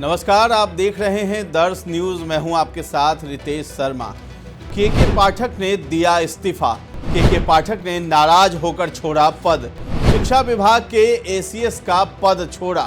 नमस्कार, आप देख रहे हैं दर्श न्यूज। मैं हूं आपके साथ रितेश शर्मा। के पाठक ने दिया इस्तीफा। के पाठक ने नाराज होकर छोड़ा पद। शिक्षा विभाग के एसीएस का पद छोड़ा।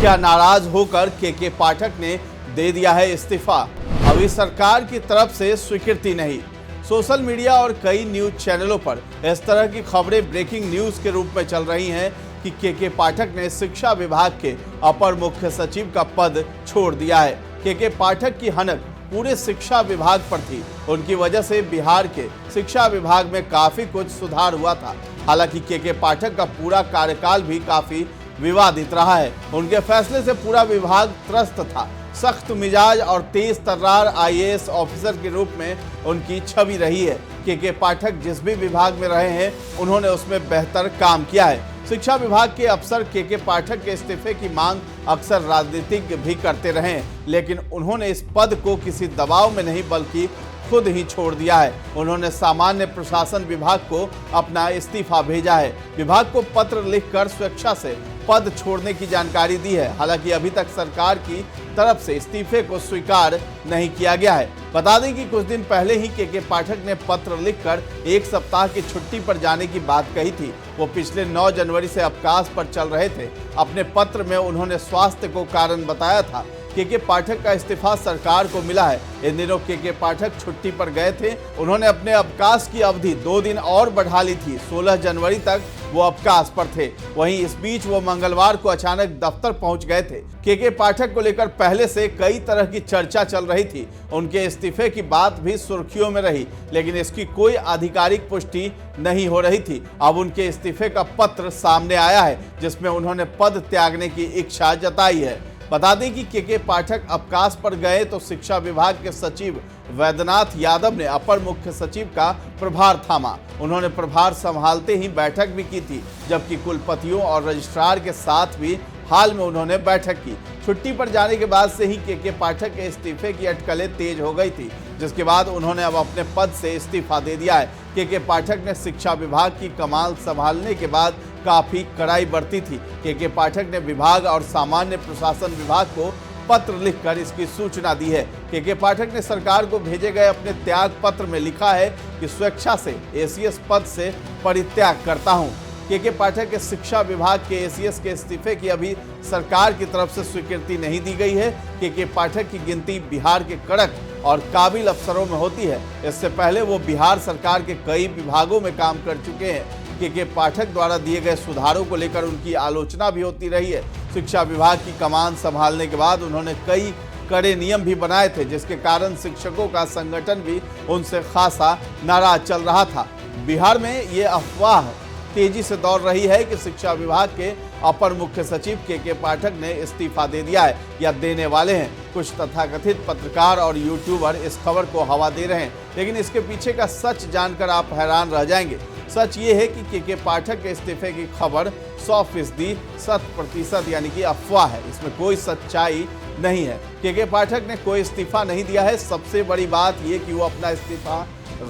क्या नाराज होकर के पाठक ने दे दिया है इस्तीफा? अभी सरकार की तरफ से स्वीकृति नहीं। सोशल मीडिया और कई न्यूज चैनलों पर इस तरह की खबरें ब्रेकिंग न्यूज के रूप में चल रही हैं कि के पाठक ने शिक्षा विभाग के अपर मुख्य सचिव का पद छोड़ दिया है। के पाठक की हनक पूरे शिक्षा विभाग पर थी। उनकी वजह से बिहार के शिक्षा विभाग में काफी कुछ सुधार हुआ था। हालांकि के पाठक का पूरा कार्यकाल भी काफी विवादित रहा है। उनके फैसले से पूरा विभाग त्रस्त था। सख्त मिजाज और तेज तर्रार आईएएस ऑफिसर के रूप में उनकी छवि रही है। के पाठक जिस भी विभाग में रहे हैं, उन्होंने उसमें बेहतर काम किया है। शिक्षा विभाग के अफसर के पाठक के इस्तीफे की मांग अक्सर राजनीतिज्ञ भी करते रहे, लेकिन उन्होंने इस पद को किसी दबाव में नहीं बल्कि खुद ही छोड़ दिया है। उन्होंने सामान्य प्रशासन विभाग को अपना इस्तीफा भेजा है। विभाग को पत्र लिखकर स्वेच्छा से पद छोड़ने की जानकारी दी है। हालांकि अभी तक सरकार की तरफ से इस्तीफे को स्वीकार नहीं किया गया है। बता दें कि कुछ दिन पहले ही के पाठक ने पत्र लिखकर 1 सप्ताह की छुट्टी पर जाने की बात कही थी। वो पिछले 9 जनवरी से अवकाश पर चल रहे थे। अपने पत्र में उन्होंने स्वास्थ्य को कारण बताया था। के पाठक का इस्तीफा सरकार को मिला है। इन दिनों के पाठक छुट्टी पर गए थे। उन्होंने अपने अवकाश की अवधि 2 दिन और बढ़ा ली थी। 16 जनवरी तक वो अवकाश पर थे। वहीं इस बीच वो मंगलवार को अचानक दफ्तर पहुंच गए थे। के पाठक को लेकर पहले से कई तरह की चर्चा चल रही थी। उनके इस्तीफे की बात भी सुर्खियों में रही, लेकिन इसकी कोई आधिकारिक पुष्टि नहीं हो रही थी। अब उनके इस्तीफे का पत्र सामने आया है, जिसमें उन्होंने पद त्यागने की इच्छा जताई है। बता दें कि के पाठक अवकाश पर गए तो शिक्षा विभाग के सचिव वैद्यनाथ यादव ने अपर मुख्य सचिव का प्रभार थामा। उन्होंने प्रभार संभालते ही बैठक भी की थी, जबकि कुलपतियों और रजिस्ट्रार के साथ भी हाल में उन्होंने बैठक की। छुट्टी पर जाने के बाद से ही के पाठक के इस्तीफे की अटकलें तेज हो गई थी, जिसके बाद उन्होंने अब अपने पद से इस्तीफा दे दिया है। के पाठक ने शिक्षा विभाग की कमान संभालने के बाद काफी कड़ाई बरती थी। के पाठक ने विभाग और सामान्य प्रशासन विभाग को पत्र लिखकर इसकी सूचना दी है। के पाठक ने सरकार को भेजे गए अपने त्याग पत्र में लिखा है कि स्वेच्छा से एसीएस पद से परित्याग करता हूं। के पाठक के शिक्षा विभाग के एसीएस के इस्तीफे की अभी सरकार की तरफ से स्वीकृति नहीं दी गई है। के पाठक की गिनती बिहार के कड़क और काबिल अफसरों में होती है। इससे पहले वो बिहार सरकार के कई विभागों में काम कर चुके हैं। के पाठक द्वारा दिए गए सुधारों को लेकर उनकी आलोचना भी होती रही है। शिक्षा विभाग की कमान संभालने के बाद उन्होंने कई कड़े नियम भी बनाए थे, जिसके कारण शिक्षकों का संगठन भी उनसे खासा नाराज चल रहा था। बिहार में ये अफवाह तेजी से दौड़ रही है कि शिक्षा विभाग के अपर मुख्य सचिव के पाठक ने इस्तीफा दे दिया है या देने वाले हैं। कुछ तथाकथित पत्रकार और यूट्यूबर इस खबर को हवा दे रहे हैं, लेकिन इसके पीछे का सच जानकर आप हैरान रह जाएंगे। सच ये है कि के पाठक के इस्तीफे की खबर 100% 100% यानी कि अफवाह है। इसमें कोई सच्चाई नहीं है। के पाठक ने कोई इस्तीफा नहीं दिया है। सबसे बड़ी बात ये कि वो अपना इस्तीफा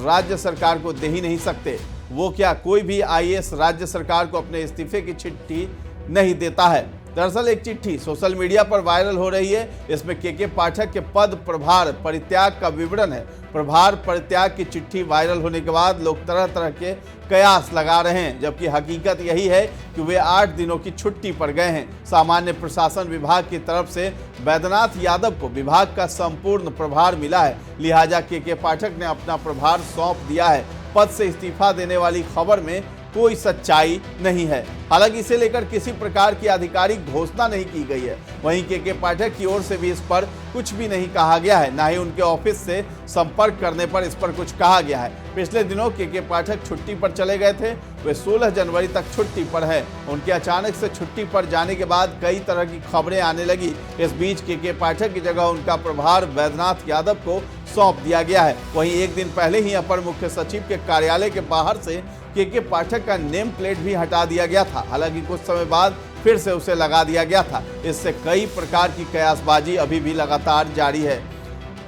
राज्य सरकार को दे ही नहीं सकते। वो क्या कोई भी आईएएस राज्य सरकार को अपने इस्तीफे की चिट्ठी नहीं देता है। दरअसल एक चिट्ठी सोशल मीडिया पर वायरल हो रही है। इसमें के पाठक के पद प्रभार परित्याग का विवरण है। प्रभार परित्याग की चिट्ठी वायरल होने के बाद लोग तरह तरह के कयास लगा रहे हैं, जबकि हकीकत यही है कि वे 8 दिनों की छुट्टी पर गए हैं। सामान्य प्रशासन विभाग की तरफ से वैद्यनाथ यादव को विभाग का संपूर्ण प्रभार मिला है, लिहाजा के पाठक ने अपना प्रभार सौंप दिया है। पद से इस्तीफा देने वाली खबर में कोई सच्चाई नहीं है। हालांकि इसे लेकर किसी प्रकार की आधिकारिक घोषणा नहीं की गई है। वहीं के पाठक की ओर से भी इस पर कुछ भी नहीं कहा गया है, ना ही उनके ऑफिस से संपर्क करने पर इस पर कुछ कहा गया है। पिछले दिनों के पाठक छुट्टी पर चले गए थे। वे 16 जनवरी तक छुट्टी पर है। उनके अचानक से छुट्टी पर जाने के बाद कई तरह की खबरें आने लगी। इस बीच के पाठक की जगह उनका प्रभार वैद्यनाथ यादव को सौंप दिया गया है। वहीं एक दिन पहले ही अपर मुख्य सचिव के कार्यालय के बाहर से के पाठक का नेम प्लेट भी हटा दिया गया था। हालांकि कुछ समय बाद फिर से उसे लगा दिया गया था। इससे कई प्रकार की कयासबाजी अभी भी लगातार जारी है।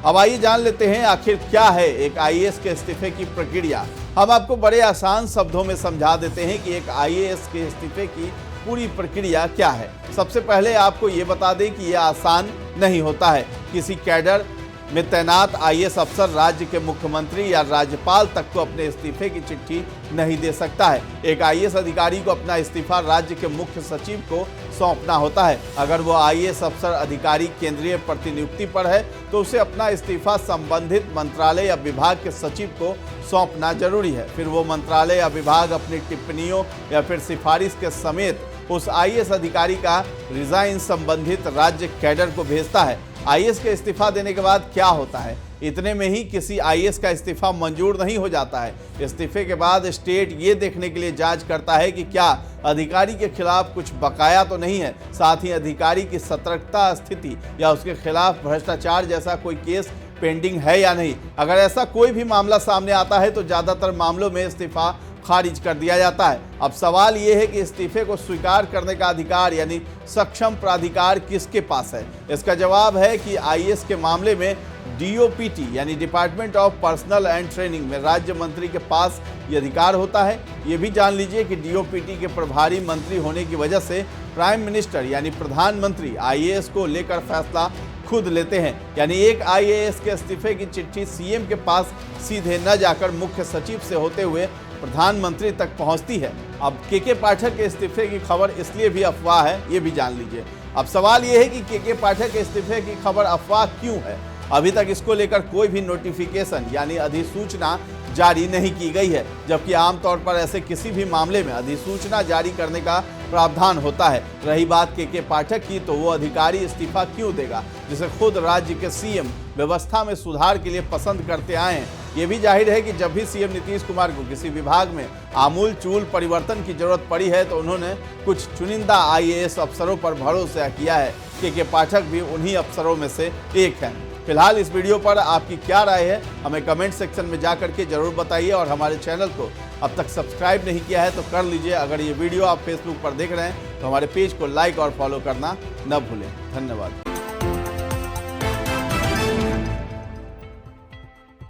अब आइए जान लेते हैं आखिर क्या है एक आईएएस के इस्तीफे की प्रक्रिया। हम आपको बड़े आसान शब्दों में समझा देते हैं कि एक आईएएस के इस्तीफे की पूरी प्रक्रिया क्या है। सबसे पहले आपको ये बता दें कि यह आसान नहीं होता है। किसी कैडर में तैनात आईएएस अफसर राज्य के मुख्यमंत्री या राज्यपाल तक को अपने इस्तीफे की चिट्ठी नहीं दे सकता है। एक आईएएस अधिकारी को अपना इस्तीफा राज्य के मुख्य सचिव को सौंपना होता है। अगर वो आईएएस अफसर अधिकारी केंद्रीय प्रतिनियुक्ति पर है तो उसे अपना इस्तीफा संबंधित मंत्रालय या विभाग के सचिव को सौंपना जरूरी है। फिर वो मंत्रालय या विभाग अपनी टिप्पणियों या फिर सिफारिश के समेत उस आईएएस अधिकारी का रिजाइन संबंधित राज्य कैडर को भेजता है। आईएएस के इस्तीफा देने के बाद क्या होता है? इतने में ही किसी आईएएस का इस्तीफा मंजूर नहीं हो जाता है। इस्तीफे के बाद स्टेट ये देखने के लिए जांच करता है कि क्या अधिकारी के खिलाफ कुछ बकाया तो नहीं है, साथ ही अधिकारी की सतर्कता स्थिति या उसके खिलाफ भ्रष्टाचार जैसा कोई केस पेंडिंग है या नहीं। अगर ऐसा कोई भी मामला सामने आता है तो ज़्यादातर मामलों में इस्तीफा खारिज कर दिया जाता है। अब सवाल ये है कि इस्तीफे को स्वीकार करने का अधिकार यानी सक्षम प्राधिकार किसके पास है? इसका जवाब है कि आईएएस के मामले में डीओपीटी यानी department of personal and training में राज्य मंत्री के पास ये अधिकार होता है। ये भी जान लीजिए कि डीओपीटी के प्रभारी मंत्री होने की वजह से प्राइम मिनिस्टर यानी प्रधानमंत्री आईएएस को लेकर फैसला खुद लेते हैं। यानी एक आईएएस के इस्तीफे की चिट्ठी सीएम के पास सीधे न जाकर मुख्य सचिव से होते हुए प्रधानमंत्री तक पहुंचती है। अब के पाठक के इस्तीफे की खबर इसलिए भी अफवाह है, ये भी जान लीजिए। अब सवाल ये है कि के पाठक के इस्तीफे की खबर अफवाह क्यों है? अभी तक इसको लेकर कोई भी नोटिफिकेशन यानी अधिसूचना जारी नहीं की गई है, जबकि आमतौर पर ऐसे किसी भी मामले में अधिसूचना जारी करने का प्रावधान होता है। रही बात के पाठक की, तो वो अधिकारी इस्तीफा क्यों देगा जिसे खुद राज्य के सीएम व्यवस्था में सुधार के लिए पसंद करते आए हैं। ये भी जाहिर है कि जब भी सीएम नीतीश कुमार को किसी विभाग में आमूल चूल परिवर्तन की जरूरत पड़ी है तो उन्होंने कुछ चुनिंदा आईएएस अफसरों पर भरोसा किया है। के पाठक भी उन्हीं अफसरों में से एक हैं। फिलहाल इस वीडियो पर आपकी क्या राय है, हमें कमेंट सेक्शन में जा करके जरूर बताइए और हमारे चैनल को अब तक सब्सक्राइब नहीं किया है तो कर लीजिए। अगर ये वीडियो आप फेसबुक पर देख रहे हैं तो हमारे पेज को लाइक और फॉलो करना न भूलें। धन्यवाद।